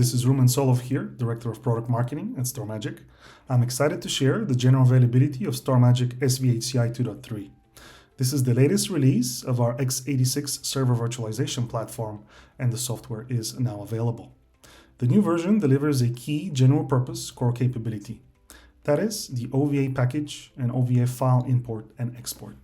this is Rumen Solov here, Director of Product Marketing at StorMagic. I'm excited to share the general availability of StorMagic SvHCI 2.3. This is the latest release of our x86 server virtualization platform, and the software is now available. The new version delivers a key general-purpose core capability. That is the OVA package and OVA file import and export.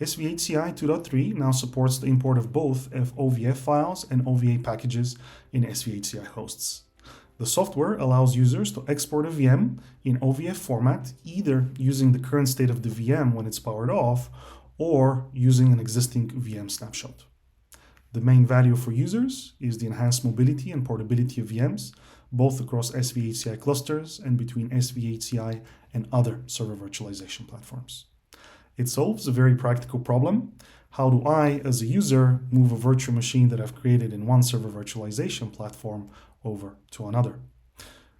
SvHCI 2.3 now supports the import of both OVF files and OVA packages in SvHCI hosts. The software allows users to export a VM in OVF format, either using the current state of the VM when it's powered off, or using an existing VM snapshot. The main value for users is the enhanced mobility and portability of VMs, both across SvHCI clusters and between SvHCI and other server virtualization platforms. It solves a very practical problem. How do I, as a user, move a virtual machine that I've created in one server virtualization platform over to another?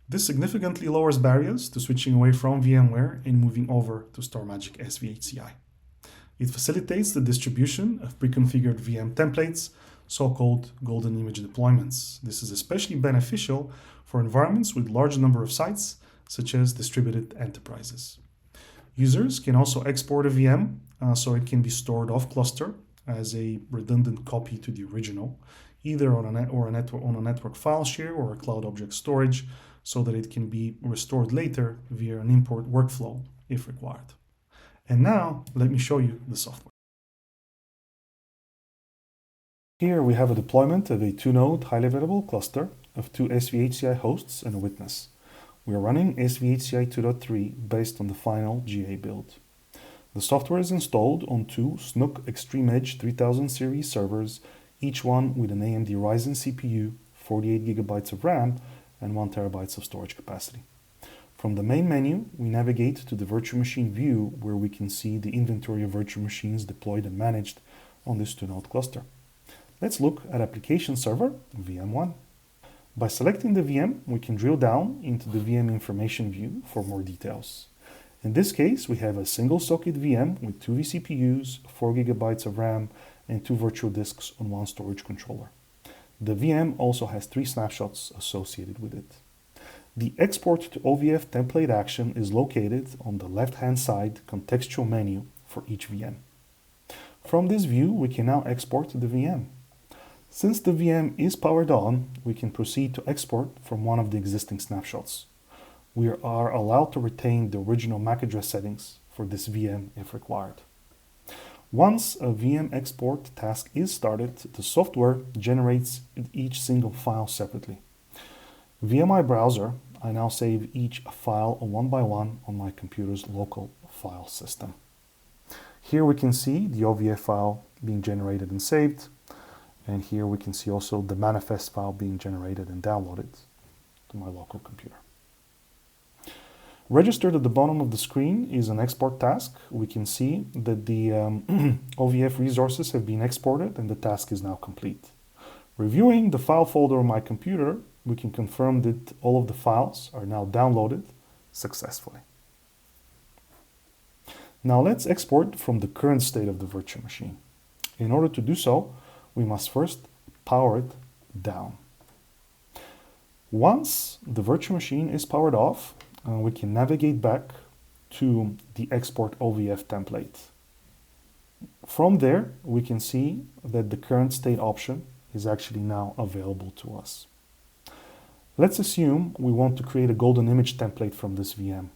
This significantly lowers barriers to switching away from VMware and moving over to StorMagic SvHCI. It facilitates the distribution of pre-configured VM templates, so-called golden image deployments. This is especially beneficial for environments with large number of sites, such as distributed enterprises. Users can also export a VM so it can be stored off cluster as a redundant copy to the original, either on a network file share or a cloud object storage, so that it can be restored later via an import workflow if required. And now let me show you the software. Here we have a deployment of a 2-node highly available cluster of 2 SvHCI hosts and a witness. We are running SvHCI 2.3 based on the final GA build. The software is installed on 2 Snook Extreme Edge 3000 series servers, each one with an AMD Ryzen CPU, 48 GB of RAM, and 1 TB of storage capacity. From the main menu, we navigate to the virtual machine view, where we can see the inventory of virtual machines deployed and managed on this 2-node cluster. Let's look at Application Server, VM1. By selecting the VM, we can drill down into the VM information view for more details. In this case, we have a single socket VM with 2 vCPUs, 4 GB of RAM, and 2 virtual disks on 1 storage controller. The VM also has 3 snapshots associated with it. The Export to OVF template action is located on the left-hand side contextual menu for each VM. From this view, we can now export the VM. Since the VM is powered on, we can proceed to export from one of the existing snapshots. We are allowed to retain the original MAC address settings for this VM if required. Once a VM export task is started, the software generates each single file separately. Via my browser, I now save each file one by one on my computer's local file system. Here we can see the OVF file being generated and saved. And here we can see also the manifest file being generated and downloaded to my local computer. Registered at the bottom of the screen is an export task. We can see that the OVF resources have been exported and the task is now complete. Reviewing the file folder on my computer, we can confirm that all of the files are now downloaded successfully. Now let's export from the current state of the virtual machine. In order to do so, we must first power it down. Once the virtual machine is powered off, we can navigate back to the Export OVF template. From there, we can see that the current state option is actually now available to us. Let's assume we want to create a golden image template from this VM.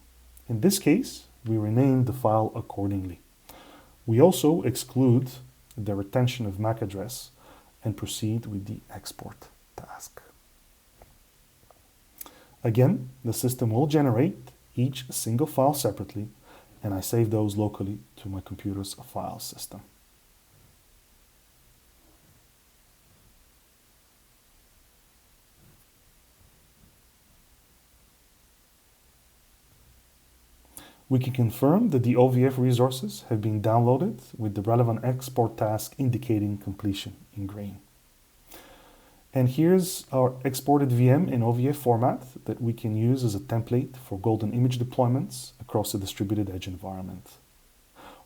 In this case, we rename the file accordingly. We also exclude the retention of MAC address and proceed with the export task. Again, the system will generate each single file separately, and I save those locally to my computer's file system. We can confirm that the OVF resources have been downloaded with the relevant export task indicating completion in green. And here's our exported VM in OVF format that we can use as a template for golden image deployments across a distributed edge environment.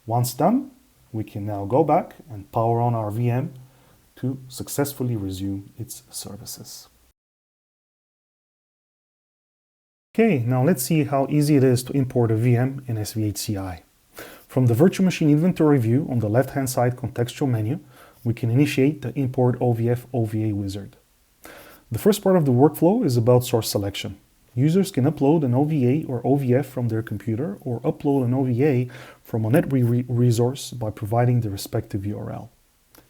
Once done, we can now go back and power on our VM to successfully resume its services. Okay, now let's see how easy it is to import a VM in SvHCI. From the virtual machine inventory view on the left-hand side contextual menu, we can initiate the import OVF OVA wizard. The first part of the workflow is about source selection. Users can upload an OVA or OVF from their computer or upload an OVA from a net resource by providing the respective URL.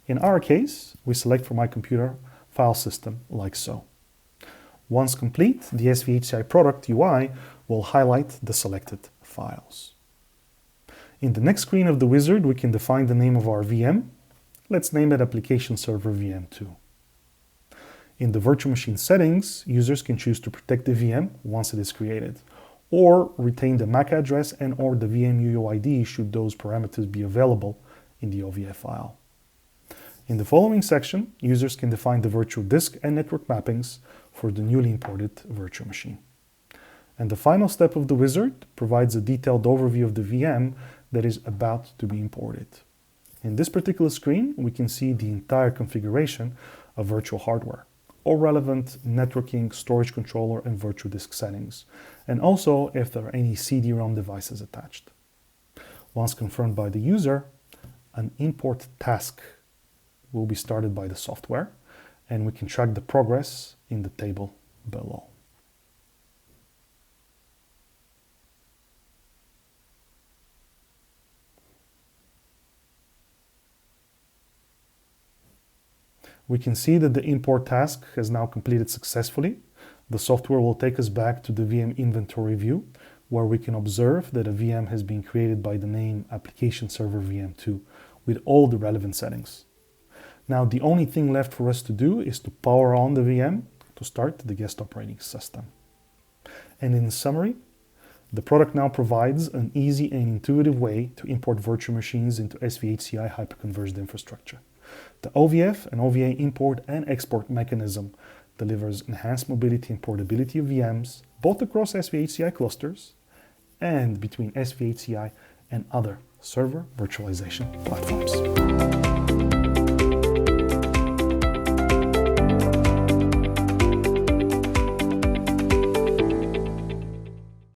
In our case, we select from my computer file system like so. Once complete, the SvHCI product UI will highlight the selected files. In the next screen of the wizard, we can define the name of our VM. Let's name it Application Server VM2. In the virtual machine settings, users can choose to protect the VM once it is created, or retain the MAC address and or the VM UUID should those parameters be available in the OVF file. In the following section, users can define the virtual disk and network mappings for the newly imported virtual machine. And the final step of the wizard provides a detailed overview of the VM that is about to be imported. In this particular screen, we can see the entire configuration of virtual hardware, all relevant networking, storage controller, and virtual disk settings, and also if there are any CD-ROM devices attached. Once confirmed by the user, an import task will be started by the software, and we can track the progress in the table below. We can see that the import task has now completed successfully. The software will take us back to the VM inventory view, where we can observe that a VM has been created by the name Application Server VM2 with all the relevant settings. Now the only thing left for us to do is to power on the VM to start the guest operating system. And in summary, the product now provides an easy and intuitive way to import virtual machines into SvHCI hyperconverged infrastructure. The OVF and OVA import and export mechanism delivers enhanced mobility and portability of VMs, both across SvHCI clusters and between SvHCI and other server virtualization platforms.